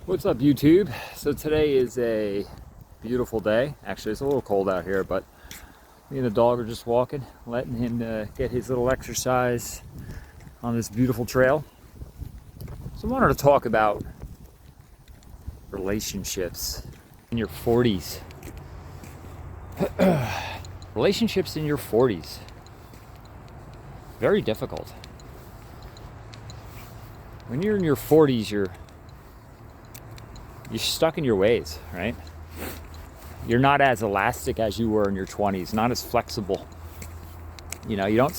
What's up, YouTube? So today is a beautiful day. Actually, it's a little cold out here, but me and the dog are just walking, letting him get his little exercise on this beautiful trail. So I wanted to talk about relationships in your 40s. Relationships in your 40s. Very difficult. When you're in your 40s, you're stuck in your ways, right? You're not as elastic as you were in your 20s, not as flexible. You know, you don't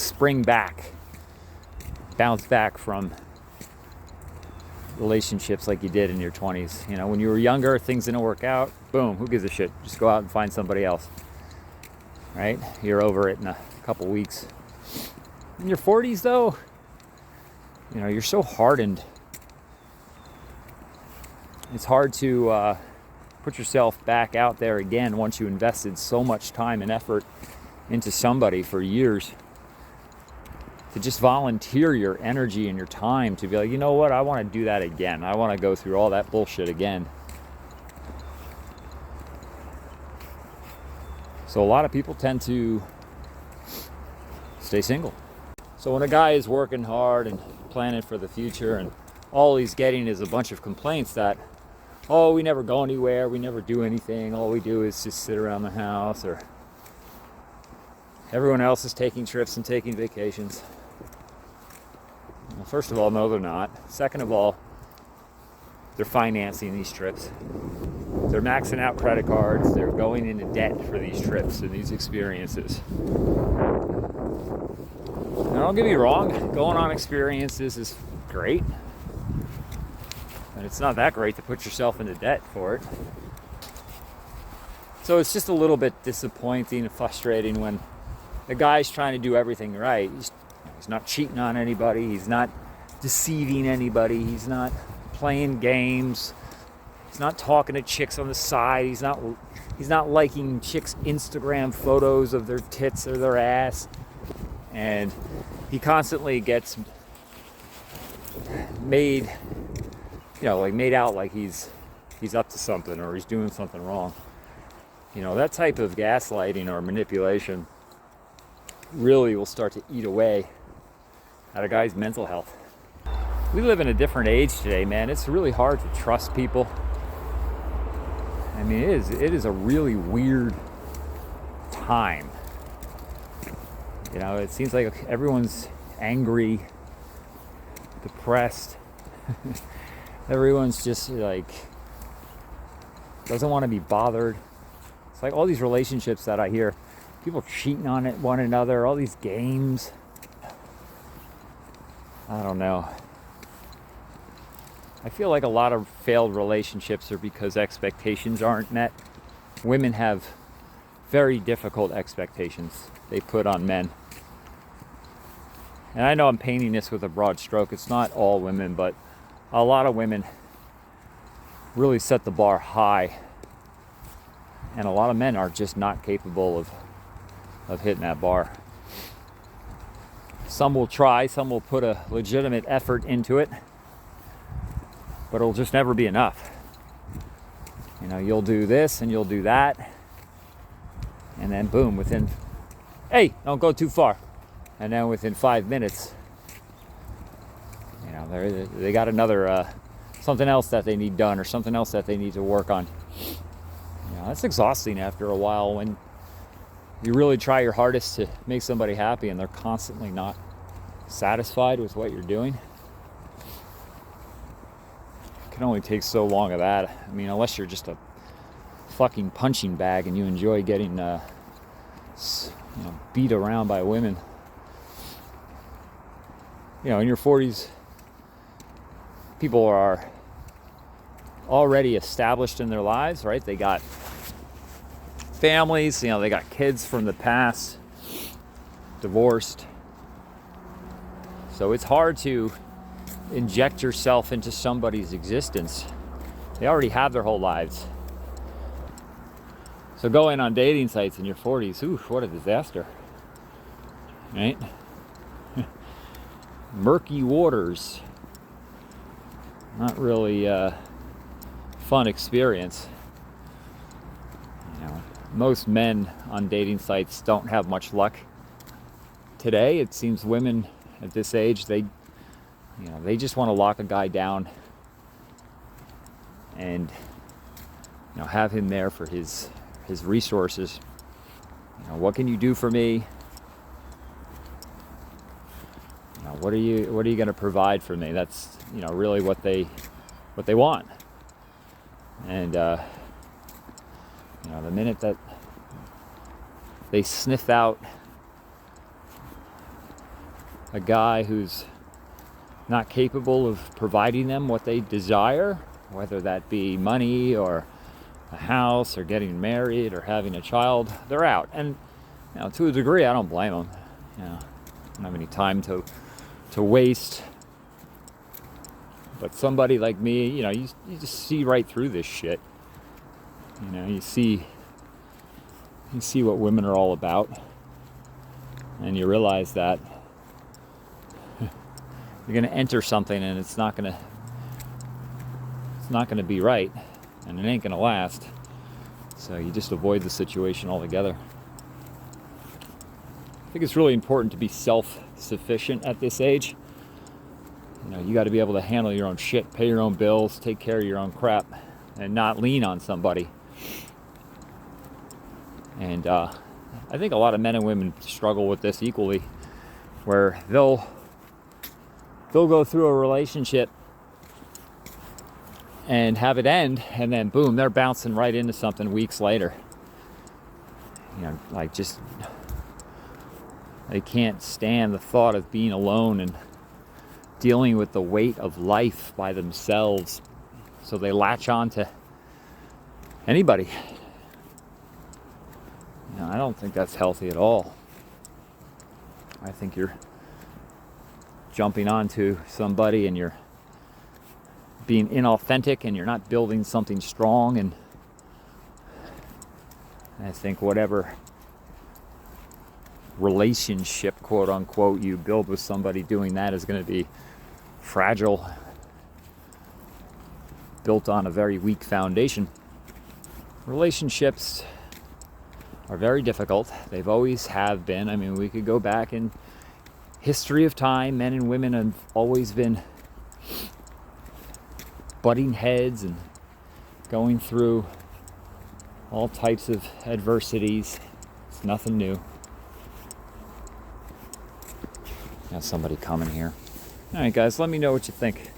bounce back from relationships like you did in your 20s. You know, when you were younger, things didn't work out. Boom, who gives a shit? Just go out and find somebody else, right? You're over it in a couple weeks. In your 40s, though, you know, you're so hardened. It's hard to put yourself back out there again once you invested so much time and effort into somebody for years. To just volunteer your energy and your time to be like, you know what, I want to do that again. I want to go through all that bullshit again. So a lot of people tend to stay single. So when a guy is working hard and planning for the future and all he's getting is a bunch of complaints that, oh, we never go anywhere, we never do anything, all we do is just sit around the house, or everyone else is taking trips and taking vacations. Well, first of all, no, they're not. Second of all, they're financing these trips. They're maxing out credit cards. They're going into debt for these trips and these experiences. Now, don't get me wrong, going on experiences is great. And it's not that great to put yourself into debt for it. So it's just a little bit disappointing and frustrating when the guy's trying to do everything right. He's not cheating on anybody. He's not deceiving anybody. He's not playing games. He's not talking to chicks on the side. He's not liking chicks' Instagram photos of their tits or their ass. And he constantly gets made out like he's up to something or he's doing something wrong. You know, that type of gaslighting or manipulation really will start to eat away at a guy's mental health. We live in a different age today, man. It's really hard to trust people. I mean, it is a really weird time. You know, it seems like everyone's angry, depressed. Everyone's just like doesn't want to be bothered. It's like all these relationships that I hear, people cheating on one another, all these games. I don't know. I feel like a lot of failed relationships are because expectations aren't met. Women have very difficult expectations they put on men. And I know I'm painting this with a broad stroke. It's not all women, but a lot of women really set the bar high. And a lot of men are just not capable of hitting that bar. Some will try, some will put a legitimate effort into it, but it'll just never be enough. You know, you'll do this and you'll do that, and then boom, hey, don't go too far. And then within 5 minutes, you know, they got another something else that they need done or something else that they need to work on. You know, that's exhausting after a while when you really try your hardest to make somebody happy and they're constantly not satisfied with what you're doing. It can only take so long of that. I mean, unless you're just a fucking punching bag and you enjoy getting beat around by women. You know, in your 40s, people are already established in their lives, right? They got families, you know, they got kids from the past, divorced. So it's hard to inject yourself into somebody's existence. They already have their whole lives. So going on dating sites in your 40s, ooh, what a disaster, right? Murky waters. Not really fun experience. You know, most men on dating sites don't have much luck. Today, it seems women at this age, they just want to lock a guy down and have him there for his resources. What can you do for me? What are you going to provide for me? That's really what they want. And the minute that they sniff out a guy who's not capable of providing them what they desire, whether that be money or a house or getting married or having a child, they're out. And to a degree, I don't blame them. I don't have any time to waste. But somebody like me, you just see right through this shit. You see what women are all about, and you realize that you're going to enter something and it's not going to be right, and it ain't going to last. So you just avoid the situation altogether. I think it's really important to be self-sufficient at this age. You got to be able to handle your own shit, pay your own bills, take care of your own crap, and not lean on somebody. And I think a lot of men and women struggle with this equally, where they'll go through a relationship and have it end, and then boom, they're bouncing right into something weeks later. They can't stand the thought of being alone and dealing with the weight of life by themselves, so they latch on to anybody. I don't think that's healthy at all. I think you're jumping onto somebody and you're being inauthentic and you're not building something strong. And I think whatever relationship, quote unquote, you build with somebody doing that is going to be fragile, built on a very weak foundation. Relationships are very difficult. They've always have been. I mean, we could go back in history of time. Men and women have always been butting heads and going through all types of adversities. It's nothing new. Got somebody coming here. All right, guys, let me know what you think.